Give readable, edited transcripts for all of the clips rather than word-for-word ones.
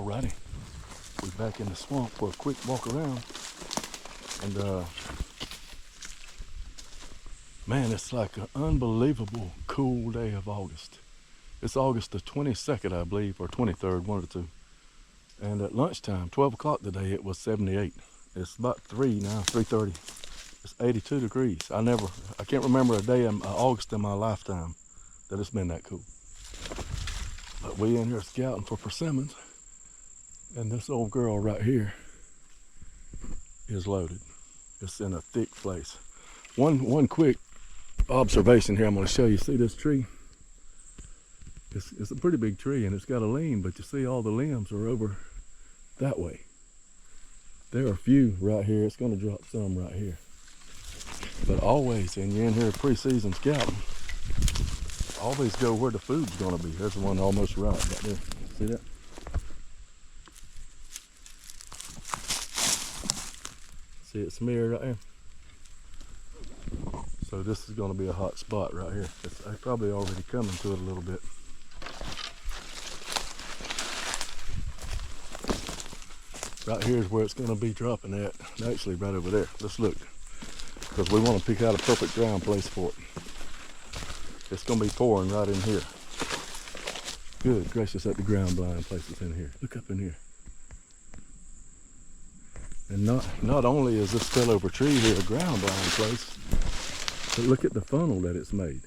Alrighty, we're back in the swamp for a quick walk around, and man, it's like an unbelievable cool day of August. It's August the 22nd, I believe, or 23rd, one of the two. And at lunchtime, 12 o'clock today, it was 78. It's about 3 now, 3:30. It's 82 degrees. I can't remember a day in August in my lifetime that it's been that cool. But we in here scouting for persimmons, and this old girl right here is loaded. It's in a thick place. One quick observation here I'm going to show you. See this tree? It's a pretty big tree, and it's got a limb, but you see all the limbs are over that way. There are a few right here. It's going to drop some right here. But always, and you're in here pre-season scouting, always go where the food's going to be. There's the one almost right there. See that? See it smeared right there? So this is going to be a hot spot right here. It's probably already coming to it a little bit. Right here is where it's going to be dropping at. Actually, right over there. Let's look, because we want to pick out a perfect ground place for it. It's going to be pouring right in here. Good gracious, at the ground blind places in here. Look up in here. And not only is this spillover tree here a ground blind place, but look at the funnel that it's made.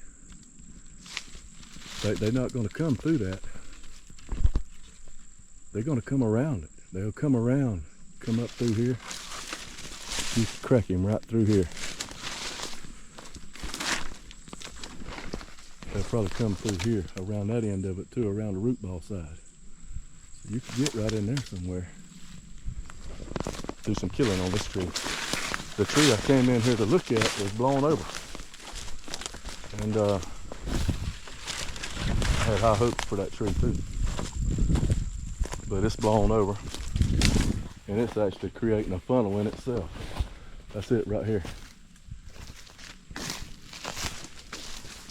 They're not going to come through that. They're going to come around it. They'll come around, come up through here. You can crack him right through here. They'll probably come through here, around that end of it too, around the root ball side. So you can get right in there somewhere. Do some killing on this tree. The tree I came in here to look at was blown over. And I had high hopes for that tree too. But it's blown over. And it's actually creating a funnel in itself. That's it right here.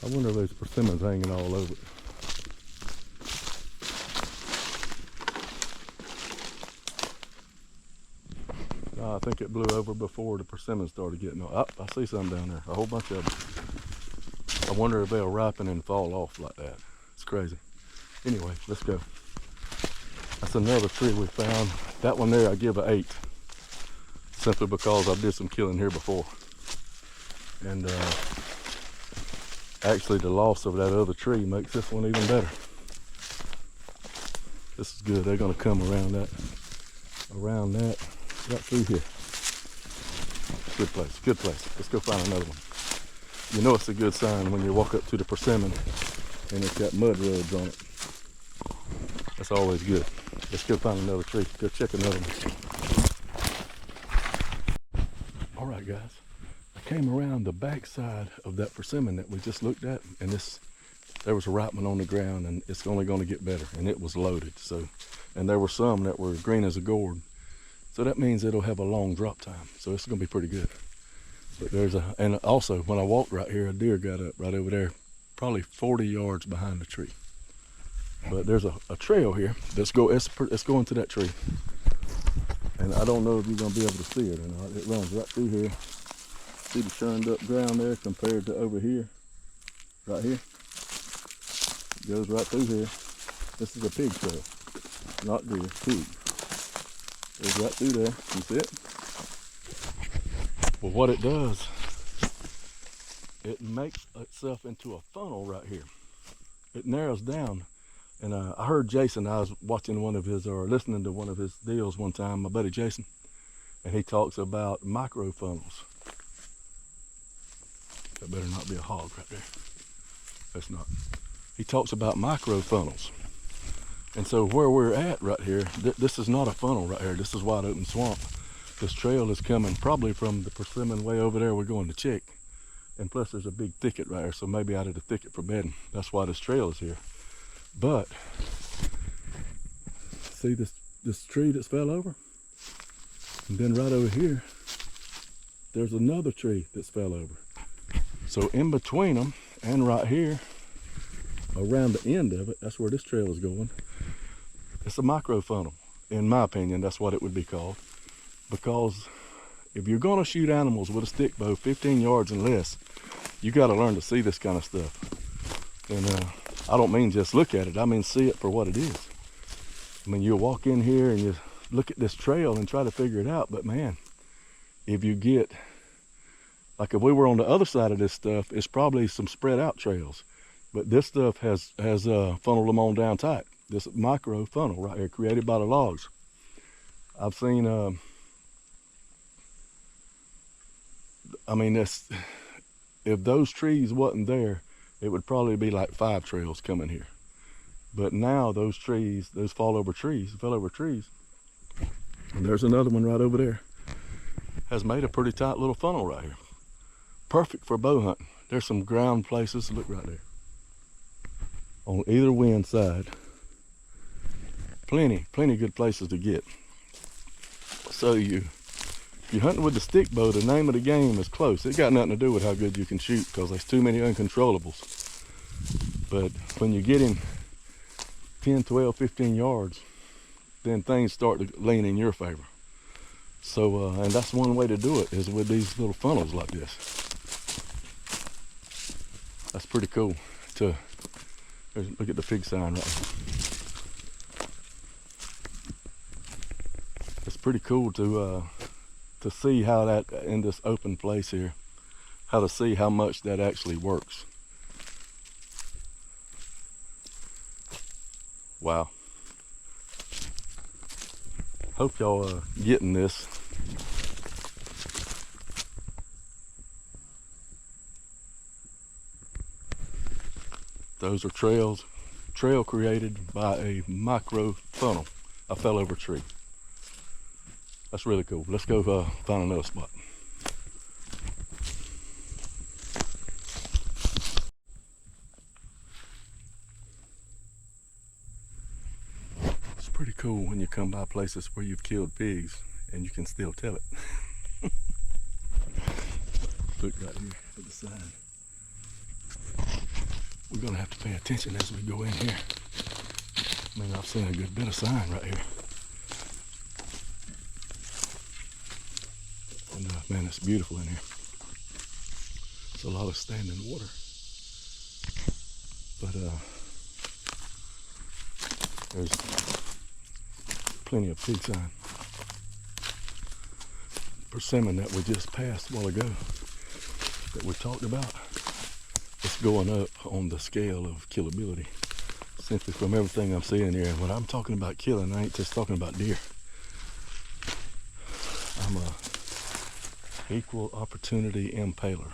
I wonder if there's persimmons hanging all over it. No, I think it blew over before the persimmons started getting on. Oh, I see some down there, a whole bunch of them. I wonder if they'll ripen and fall off like that. It's crazy. Anyway, let's go. That's another tree we found. That one there I give an 8. Simply because I did some killing here before. And actually the loss of that other tree makes this one even better. This is good. They're going to come around that, right through here. Good place, good place. Let's go find another one. You know it's a good sign when you walk up to the persimmon and it's got mud rubs on it. That's always good. Let's go find another tree. Go check another one. All right, guys. I came around the back side of that persimmon that we just looked at, and there was a ripening on the ground, and it's only going to get better. And it was loaded. So, and there were some that were green as a gourd. So that means it'll have a long drop time. So it's going to be pretty good. But and also when I walked right here, a deer got up right over there, probably 40 yards behind the tree. But there's a trail here it's going to that tree. And I don't know if you're going to be able to see it or not. It runs right through here. See the churned up ground there compared to over here, right here. It goes right through here. This is a pig trail, not deer, pig. Goes right through there. You see it? Well, what it does, it makes itself into a funnel right here. It narrows down. And I heard Jason, I was watching one of his, or listening to one of his deals one time, my buddy Jason, and he talks about micro funnels. That better not be a hog right there. That's not. He talks about micro funnels. And so where we're at right here, this is not a funnel right here. This is wide open swamp. This trail is coming probably from the persimmon way over there we're going to check. And plus there's a big thicket right here, so maybe out of the thicket for bedding. That's why this trail is here. But see this tree that's fell over? And then right over here, there's another tree that's fell over. So in between them and right here, around the end of it, that's where this trail is going. It's a micro funnel. In my opinion, that's what it would be called. Because if you're gonna shoot animals with a stick bow 15 yards and less, you gotta learn to see this kind of stuff. And I don't mean just look at it, I mean see it for what it is. I mean, you'll walk in here and you look at this trail and try to figure it out, but man, if you get, like if we were on the other side of this stuff, it's probably some spread out trails. But this stuff has funneled them on down tight. This micro funnel right here, created by the logs. I've seen, I mean, if those trees wasn't there, it would probably be like 5 trails coming here. But now those trees, those fell over trees, and there's another one right over there, has made a pretty tight little funnel right here. Perfect for bow hunting. There's some ground places, look right there. On either wind side, plenty good places to get. So you're hunting with the stick bow, the name of the game is close. It got nothing to do with how good you can shoot, because there's too many uncontrollables. But when you get in 10, 12, 15 yards, then things start to lean in your favor. So, and that's one way to do it, is with these little funnels like this. That's pretty cool. Look at the pig sign right here. It's pretty cool to see how that, in this open place here, how to see how much that actually works. Wow. Hope y'all getting this. Those are trail created by a micro funnel, a fell over tree. That's really cool. Let's go find another spot. It's pretty cool when you come by places where you've killed pigs and you can still tell it. Look right here at the sign. We're gonna have to pay attention as we go in here. I mean, I've seen a good bit of sign right here. And man, it's beautiful in here. It's a lot of standing water. But there's plenty of pig sign. Persimmon that we just passed a while ago, that we talked about, it's going up on the scale of killability, simply from everything I'm seeing here. And when I'm talking about killing, I ain't just talking about deer. I'm a equal opportunity impaler.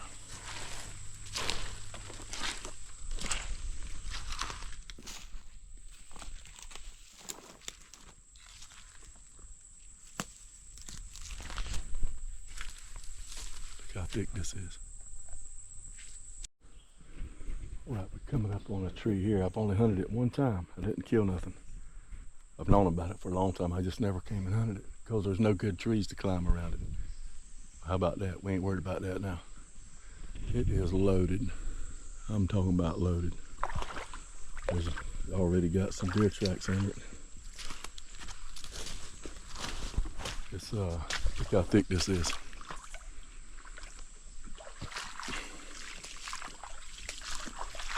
Look how thick this is. Right, we're coming up on a tree here. I've only hunted it one time. I didn't kill nothing. I've known about it for a long time. I just never came and hunted it because there's no good trees to climb around it. How about that? We ain't worried about that now. It is loaded. I'm talking about loaded. There's already got some deer tracks in it. It's look how thick this is.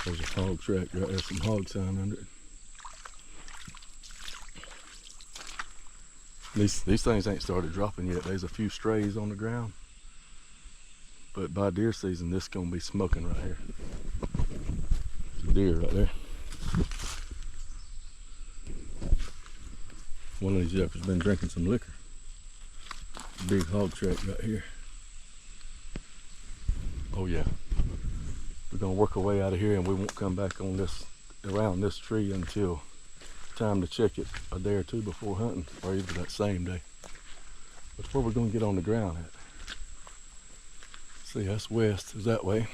There's a hog track right there, some hog sign under it. These things ain't started dropping yet. There's a few strays on the ground. But by deer season, this is gonna be smoking right here. Some deer right there. One of these yuckers been drinking some liquor. Big hog track right here. Oh yeah. We're gonna work our way out of here, and we won't come back on this, around this tree, until time to check it a day or two before hunting, or even that same day. That's where we're gonna get on the ground at. See, that's west, is that way.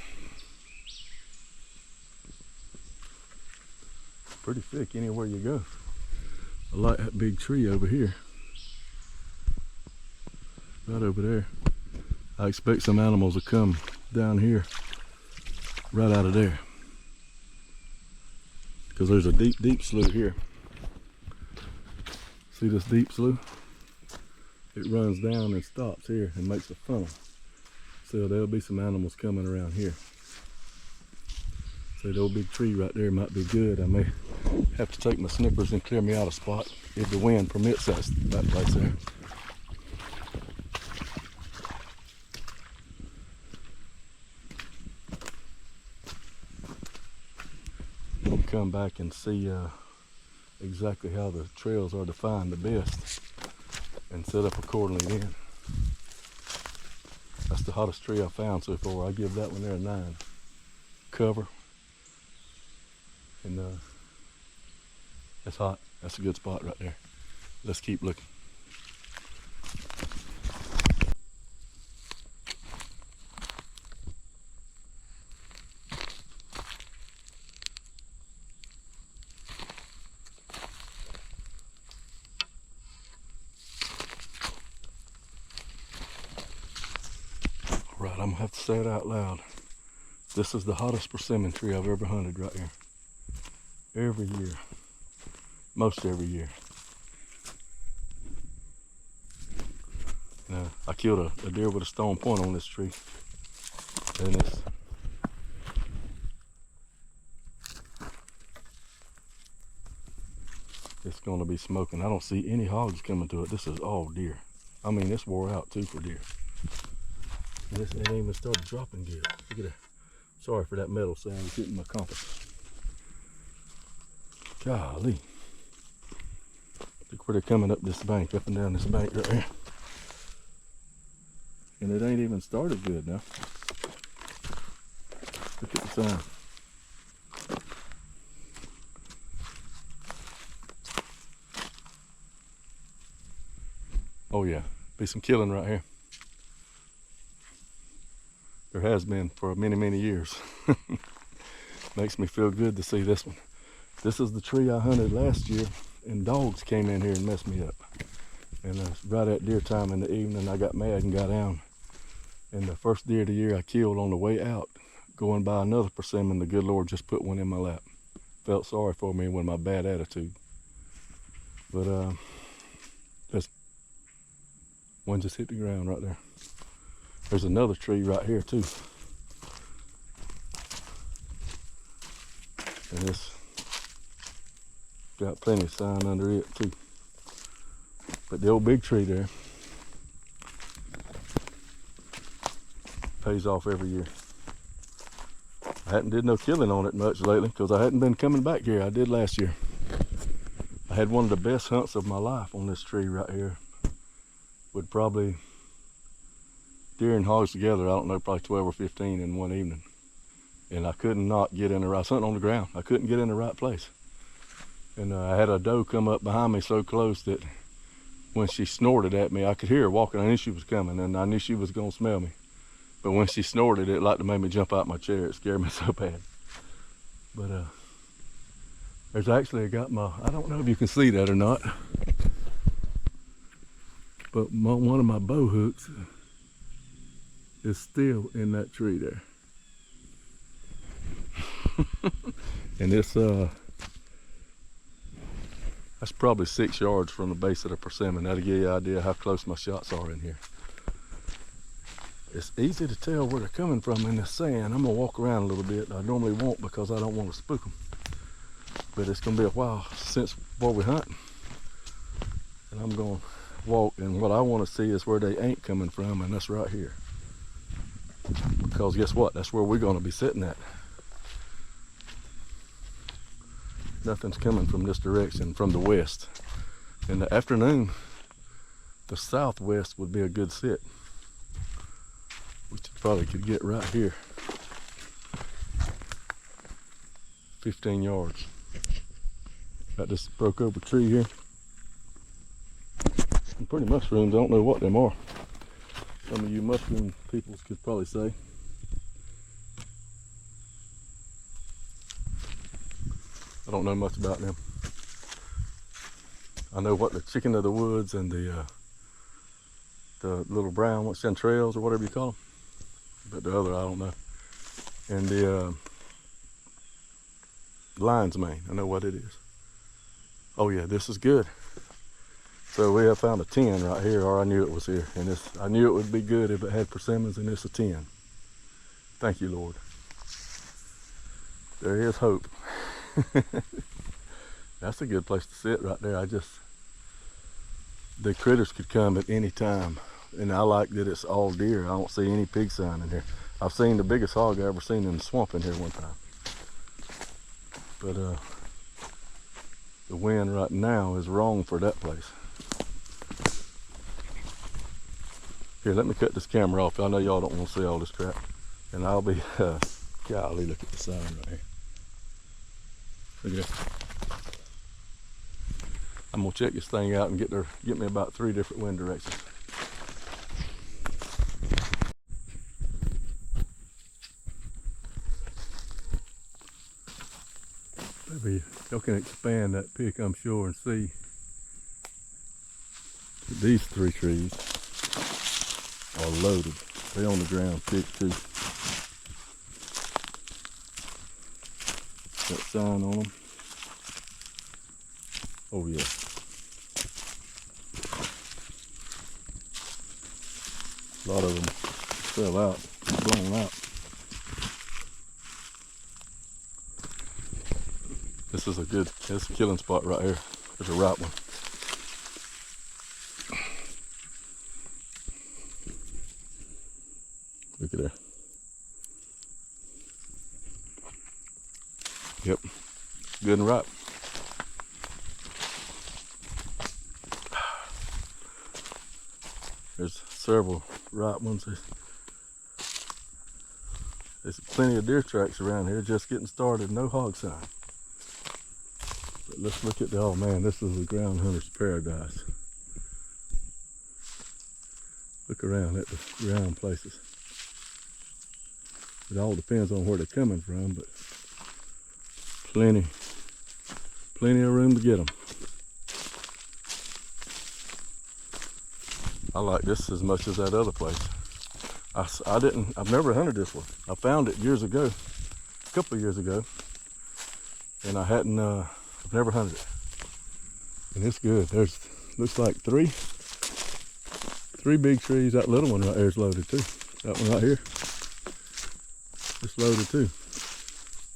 Pretty thick anywhere you go. I like that big tree over here. Right over there. I expect some animals to come down here, right out of there, because there's a deep slough here. See this deep slough? It runs down and stops here and makes a funnel. So there'll be some animals coming around here. So the old big tree right there might be good. I may have to take my snippers and clear me out a spot if the wind permits that place there. We'll come back and see exactly how the trails are defined the best and set up accordingly then. That's the hottest tree I've found so far. I give that one there a 9. Cover. And that's hot. That's a good spot right there. Let's keep looking. All right, I'm gonna have to say it out loud. This is the hottest persimmon tree I've ever hunted right here. Every year. Most every year. Now, I killed a deer with a stone point on this tree. And it's gonna be smoking. I don't see any hogs coming to it. This is all deer. I mean, it's wore out too for deer. This ain't even started dropping good. Look at that. Sorry for that metal sound. It's hitting my compass. Golly. Look where they're coming up this bank, up and down this bank right here. And it ain't even started good now. Look at the sign. Oh yeah, be some killing right here. There has been for many, many years. Makes me feel good to see this one. This is the tree I hunted last year, and dogs came in here and messed me up. And right at deer time in the evening, I got mad and got down. And the first deer of the year I killed on the way out, going by another persimmon, the good Lord just put one in my lap. Felt sorry for me with my bad attitude. But this one just hit the ground right there. There's another tree right here too. And it's got plenty of sign under it too. But the old big tree there pays off every year. I hadn't did no killing on it much lately because I hadn't been coming back here. I did last year. I had one of the best hunts of my life on this tree right here. With probably deer and hogs together, I don't know, probably 12 or 15 in one evening. And I could not get in the right, I was hunting on the ground. I couldn't get in the right place. And I had a doe come up behind me so close that when she snorted at me, I could hear her walking. I knew she was coming and I knew she was gonna smell me. But when she snorted, it like to make me jump out my chair. It scared me so bad. But there's actually, I got my, I don't know if you can see that or not, but one of my bow hooks is still in that tree there. And it's that's probably 6 yards from the base of the persimmon. That'll give you an idea how close my shots are in here. It's easy to tell where they're coming from in the sand. I'm gonna walk around a little bit. I normally won't because I don't want to spook them. But it's gonna be a while since where we hunt. And I'm gonna walk, and what I want to see is where they ain't coming from, and that's right here. Because guess what? That's where we're gonna be sitting at. Nothing's coming from this direction, from the west. In the afternoon, the southwest would be a good sit. Which you probably could get right here. 15 yards. Got this broke over tree here. And pretty mushrooms, I don't know what them are. Some of you mushroom people could probably say. I don't know much about them. I know what the chicken of the woods and the little brown, what's chanterelles or whatever you call them. But the other, I don't know. And the lion's mane, I know what it is. Oh yeah, this is good. So we have found a 10 right here, or I knew it was here. And I knew it would be good if it had persimmons, and it's a 10. Thank you, Lord. There is hope. That's a good place to sit right there. The critters could come at any time. And I like that it's all deer. I don't see any pig sign in here. I've seen the biggest hog I ever seen in the swamp in here one time. But the wind right now is wrong for that place. Here, let me cut this camera off. I know y'all don't want to see all this crap. And I'll be, golly, look at the sign right here. Look at that. I'm gonna check this thing out and get me about 3 different wind directions. Maybe y'all can expand that pic, I'm sure, and see that these 3 trees are loaded. They're on the ground thick too. That sign on them. Oh yeah. A lot of them fell out, blown out. This is a killing spot right here. There's a right one. Look at there. Yep, good and ripe. There's several ripe ones. There's plenty of deer tracks around here, just getting started, no hog sign. But let's look at oh man, this is a ground hunter's paradise. Look around at the ground places. It all depends on where they're coming from, but plenty of room to get them. I like this as much as that other place. I've never hunted this one. I found it years ago, a couple of years ago, and I've never hunted it. And it's good. Looks like three big trees. That little one right there is loaded too. That one right here, it's loaded too.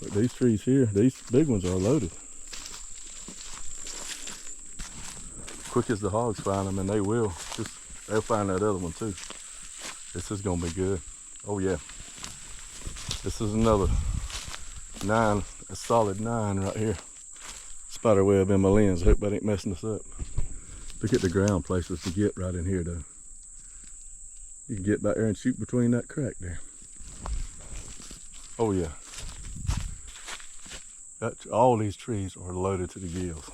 But these trees here, these big ones are loaded. Quick as the hogs find them, and they will. They'll find that other one too. This is gonna be good. Oh yeah. This is another 9, a solid 9 right here. Spider web in my lens. I hope that ain't messing us up. Look at the ground places to get right in here though. You can get back there and shoot between that crack there. Oh yeah. All these trees are loaded to the gills.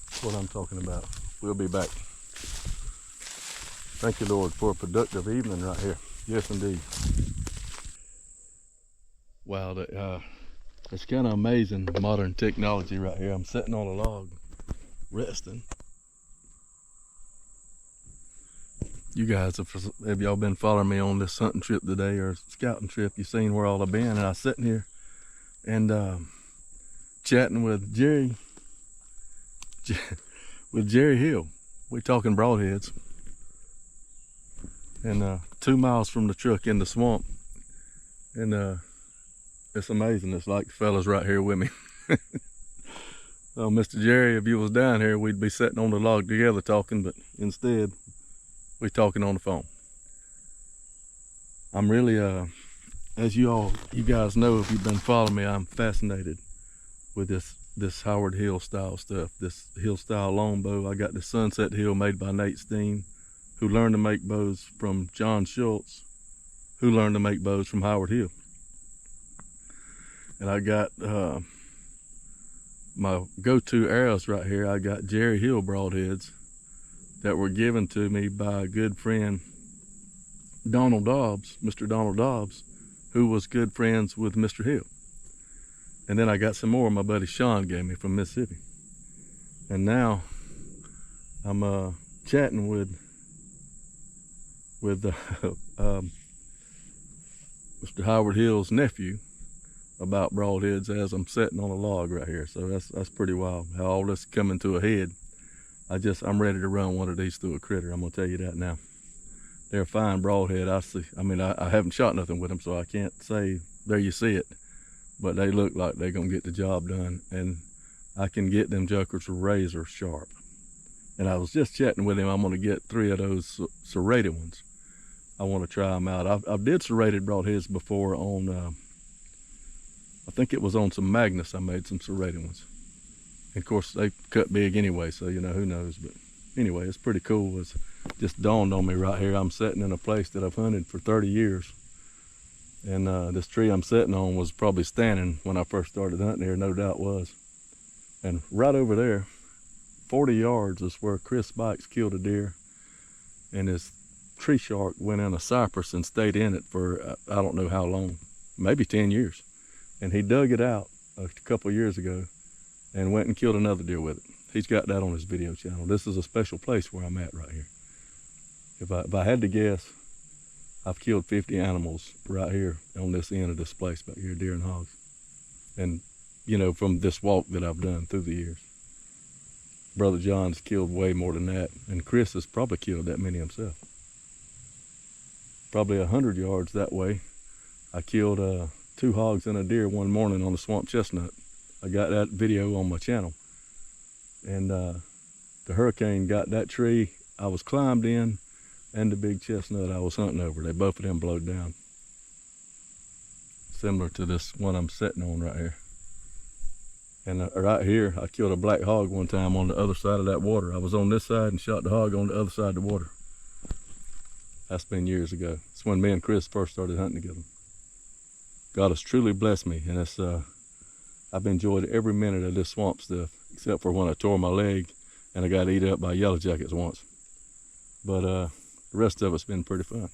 That's what I'm talking about. We'll be back. Thank you, Lord, for a productive evening right here. Yes, indeed. Wow, it's kind of amazing, modern technology right here. I'm sitting on a log, resting. You guys, have y'all been following me on this hunting trip today or scouting trip? You've seen where all I've been, and I was sitting here and chatting with Jerry Hill. We're talking broadheads. And 2 miles from the truck in the swamp. And it's amazing. It's like the fellas right here with me. So Mr. Jerry, if you was down here, we'd be sitting on the log together talking, but instead we're talking on the phone. I'm really, as you guys know, if you've been following me, I'm fascinated with this Howard Hill style stuff, this Hill style longbow. I got the Sunset Hill made by Nate Steen, who learned to make bows from John Schultz, who learned to make bows from Howard Hill. And I got my go-to arrows right here. I got Jerry Hill broadheads that were given to me by a good friend, Donald Dobbs, Mr. Donald Dobbs, who was good friends with Mr. Hill. And then I got some more my buddy Sean gave me from Mississippi. And now I'm chatting with Mr. Howard Hill's nephew about broadheads as I'm sitting on a log right here. So that's pretty wild how all this is coming to a head. I'm ready to run one of these through a critter. I'm gonna tell you that now. They're a fine broadhead. I haven't shot nothing with them, so I can't say there you see it, but they look like they're gonna get the job done, and I can get them jokers razor sharp. And I was just chatting with him. I'm gonna get 3 of those serrated ones. I want to try them out. I've did serrated broadheads before on, I think it was on some Magnus. I made some serrated ones. And of course they cut big anyway, so you know, who knows. But anyway, it's pretty cool. It's just dawned on me right here. I'm sitting in a place that I've hunted for 30 years. And this tree I'm sitting on was probably standing when I first started hunting here, no doubt was. And right over there, 40 yards is where Chris Spikes killed a deer. And his tree shark went in a cypress and stayed in it for I don't know how long, maybe 10 years. And he dug it out a couple years ago and went and killed another deer with it. He's got that on his video channel. This is a special place where I'm at right here. If I had to guess, I've killed 50 animals right here on this end of this place back here, deer and hogs. And, you know, from this walk that I've done through the years. Brother John's killed way more than that, and Chris has probably killed that many himself. Probably 100 yards that way, I killed 2 hogs and a deer one morning on the swamp chestnut. I got that video on my channel. And the hurricane got that tree I was climbed in and the big chestnut I was hunting over. They both of them blowed down. Similar to this one I'm sitting on right here. And right here, I killed a black hog one time on the other side of that water. I was on this side and shot the hog on the other side of the water. That's been years ago. It's when me and Chris first started hunting together. God has truly blessed me, and it's I've enjoyed every minute of this swamp stuff, except for when I tore my leg and I got eaten up by yellow jackets once. But the rest of it's been pretty fun.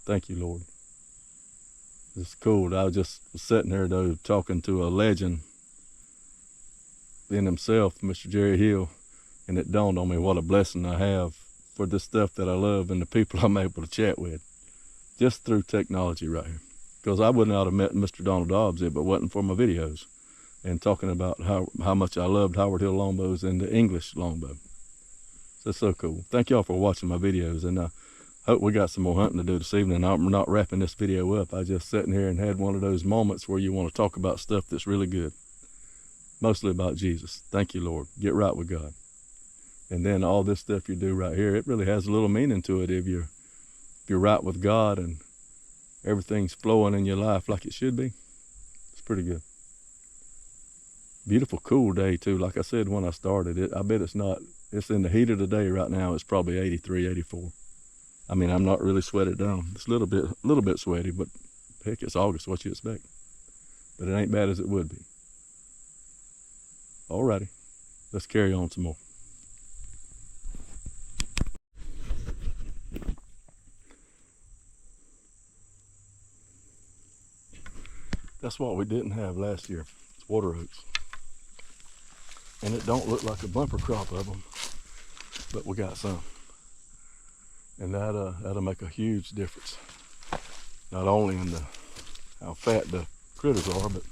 Thank you, Lord. It's cool. I was just sitting there though, talking to a legend in himself, Mr. Jerry Hill, and it dawned on me what a blessing I have for this stuff that I love and the people I'm able to chat with, just through technology right here. Because I would not have met Mr. Donald Dobbs if it wasn't for my videos and talking about how much I loved Howard Hill longbows and the English longbow. So it's so cool. Thank y'all for watching my videos, and I hope we got some more hunting to do this evening. I'm not wrapping this video up. I just sitting here and had one of those moments where you want to talk about stuff that's really good. Mostly about Jesus. Thank you, Lord. Get right with God. And then all this stuff you do right here, it really has a little meaning to it if you're right with God and everything's flowing in your life like it should be. It's pretty good. Beautiful, cool day too. Like I said when I started it, I bet it's in the heat of the day right now. It's probably 83, 84. I mean, I'm not really sweated down. It's a little bit sweaty, but heck, it's August. What you expect? But it ain't bad as it would be. Alrighty, let's carry on some more. That's what we didn't have last year. It's water oaks. And it don't look like a bumper crop of them, but we got some. And that'll make a huge difference. Not only in how fat the critters are, but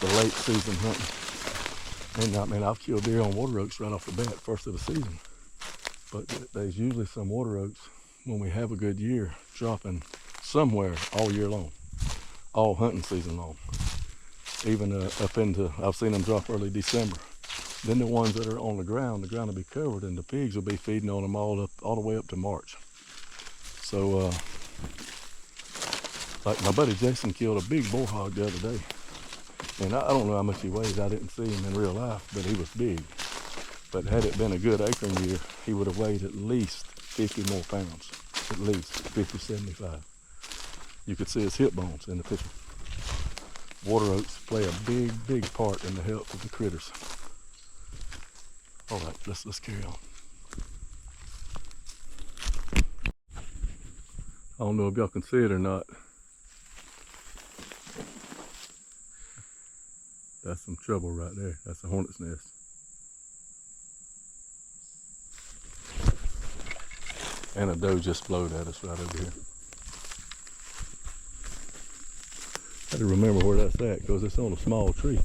the late season hunting. And I mean, I've killed deer on water oaks right off the bat, first of the season. But there's usually some water oaks when we have a good year dropping somewhere all year long. All hunting season long. Even up into, I've seen them drop early December. Then the ones that are on the ground will be covered, and the pigs will be feeding on them all the way up to March. So, like my buddy Jason killed a big bull hog the other day. And I don't know how much he weighs. I didn't see him in real life, but he was big. But had it been a good acring year, he would have weighed at least 50 more pounds. At least 50, 75. You could see his hip bones in the picture. Water oaks play a big, big part in the health of the critters. All right, let's carry on. I don't know if y'all can see it or not. That's some trouble right there. That's a hornet's nest. And a doe just blowed at us right over here. I had to remember where that's at because it's on a small tree.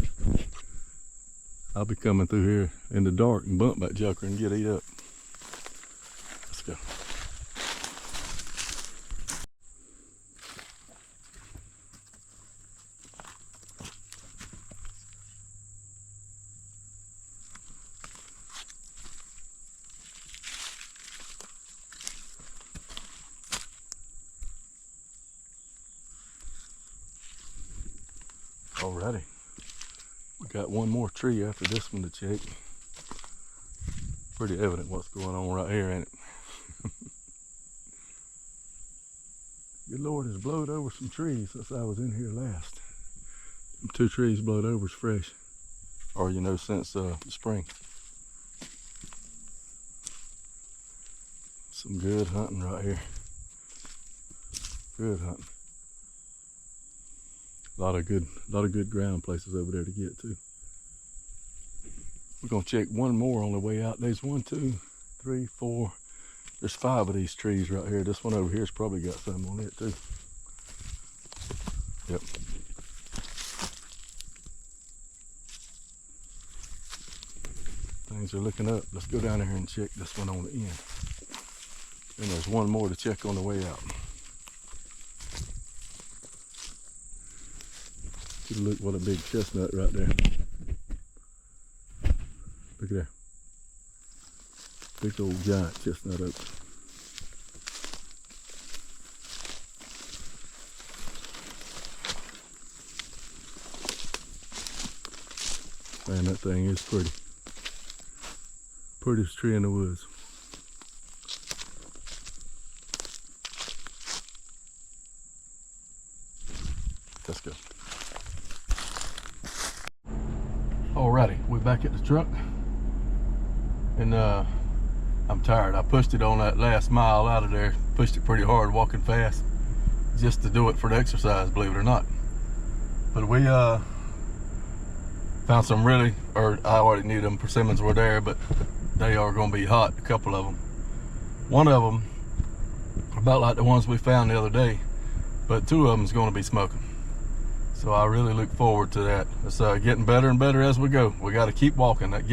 I'll be coming through here in the dark and bump that joker and get eat up. Let's go. Alrighty, we got one more tree after this one to check. Pretty evident what's going on right here, ain't it? Good Lord has blowed over some trees since I was in here last. Them 2 trees blowed over is fresh, or you know, since the spring. Some good hunting right here. Good hunting. A lot of good ground places over there to get to. We're gonna check one more on the way out. There's 1, 2, 3, 4. There's 5 of these trees right here. This one over here's probably got some on it too. Yep. Things are looking up. Let's go down there and check this one on the end. And there's one more to check on the way out. Look, what a big chestnut right there. Look at that. Big old giant chestnut oak. Man, that thing is pretty. Prettiest tree in the woods. Let's go. Alrighty, we're back at the truck, and I'm tired. I pushed it on that last mile out of there, pushed it pretty hard, walking fast, just to do it for the exercise, believe it or not. But we found some I already knew them persimmons were there, but they are going to be hot, a couple of them. One of them, about like the ones we found the other day, but 2 of them is going to be smoking. So I really look forward to that. It's getting better and better as we go. We got to keep walking. That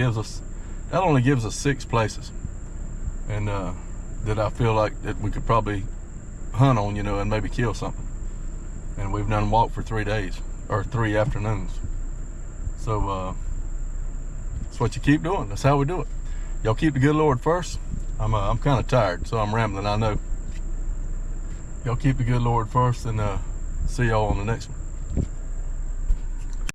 only gives us 6 places, and that I feel like that we could probably hunt on, you know, and maybe kill something. And we've done walk for 3 days or 3 afternoons. So that's what you keep doing. That's how we do it. Y'all keep the good Lord first. I'm kind of tired, so I'm rambling, I know. Y'all keep the good Lord first, and see y'all on the next one.